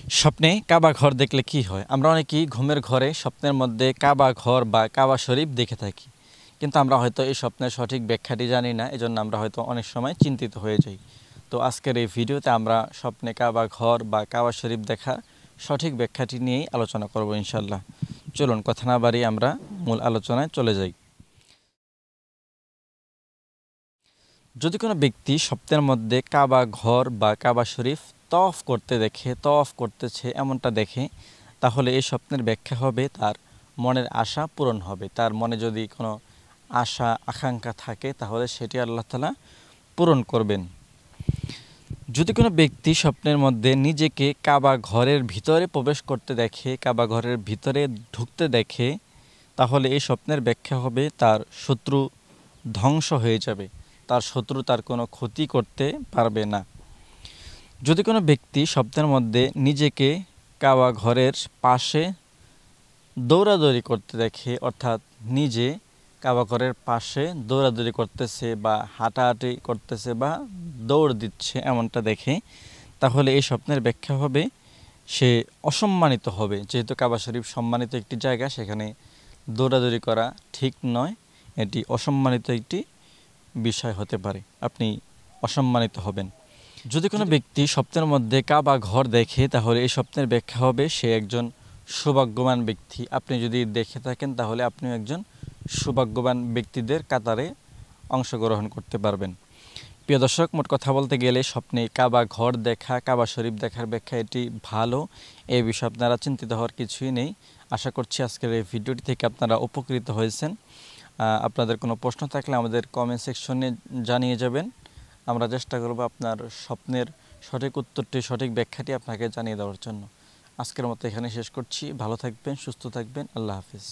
স্বপ্নে কাবা ঘর দেখলে কি হয়? আমরা অনেকেই ঘুমের ঘরে স্বপ্নের মধ্যে কাবা ঘর বা কাবা শরীফ দেখে থাকি, কিন্তু আমরা হয়তো এই স্বপ্নের সঠিক ব্যাখ্যাটি জানি না। এজন্য আমরা হয়তো অনেক সময় চিন্তিত হয়ে যাই। তো আজকের এই ভিডিওতে আমরা স্বপ্নে কাবা ঘর বা কাবা শরীফ দেখার সঠিক ব্যাখ্যাটি নিয়েই আলোচনা করব ইনশাল্লাহ। চলুন কথা না বাড়িয়ে আমরা মূল আলোচনায় চলে যাই। যদি কোনো ব্যক্তি স্বপ্নের মধ্যে কাবা ঘর বা কাবা শরীফ তওয়াফ করতে দেখে, তওয়াফ করতেছে এমনটা দেখে, তাহলে এই স্বপ্নের ব্যাখ্যা হবে তার মনের আশা পূরণ হবে। তার মনে যদি কোনো আশা আকাঙ্ক্ষা থাকে তাহলে সেটি আল্লাহ তাআলা পূরণ করবেন। যদি কোনো ব্যক্তি স্বপ্নের মধ্যে নিজেকে কাবা ঘরের ভিতরে প্রবেশ করতে দেখে, কাবা ঘরের ভিতরে ঢুকতে দেখে, তাহলে এই স্বপ্নের ব্যাখ্যা হবে তার শত্রু ধ্বংস হয়ে যাবে, তার শত্রু তার কোনো ক্ষতি করতে পারবে না। যদি কোনো ব্যক্তি স্বপ্নের মধ্যে নিজেকে কাবা ঘরের পাশে দৌড়াদৌড়ি করতে দেখে, অর্থাৎ নিজে কাবা ঘরের পাশে দৌড়াদৌড়ি করতেছে বা হাঁটাহাঁটি করতেছে বা দৌড় দিচ্ছে এমনটা দেখে, তাহলে এই স্বপ্নের ব্যাখ্যা হবে সে অসম্মানিত হবে। যেহেতু কাবা শরীফ সম্মানিত একটি জায়গা, সেখানে দৌড়াদৌড়ি করা ঠিক নয়, এটি অসম্মানিত একটি বিষয় হতে পারে, আপনি অসম্মানিত হবেন। যদি কোনো ব্যক্তি স্বপ্নের মধ্যে কাবা ঘর দেখে, তাহলে এই স্বপ্নের ব্যাখ্যা হবে সে একজন সৌভাগ্যবান ব্যক্তি। আপনি যদি দেখে থাকেন তাহলে আপনিও একজন সৌভাগ্যবান ব্যক্তিদের কাতারে অংশগ্রহণ করতে পারবেন। প্রিয় দর্শক, মোট কথা বলতে গেলে স্বপ্নে কাবা ঘর দেখা, কাবা শরীফ দেখার ব্যাখ্যা এটি ভালো। এই বিষয়ে আপনারা চিন্তিত হওয়ার কিছুই নেই। আশা করছি আজকের এই ভিডিওটি থেকে আপনারা উপকৃত হয়েছেন। আপনাদের কোনো প্রশ্ন থাকলে আমাদের কমেন্ট সেকশনে জানিয়ে যাবেন। আমরা চেষ্টা করব আপনার স্বপ্নের সঠিক উত্তরটি, সঠিক ব্যাখ্যাটি আপনাকে জানিয়ে দেওয়ার জন্য। আজকের মতো এখানে শেষ করছি। ভালো থাকবেন, সুস্থ থাকবেন। আল্লাহ হাফিজ।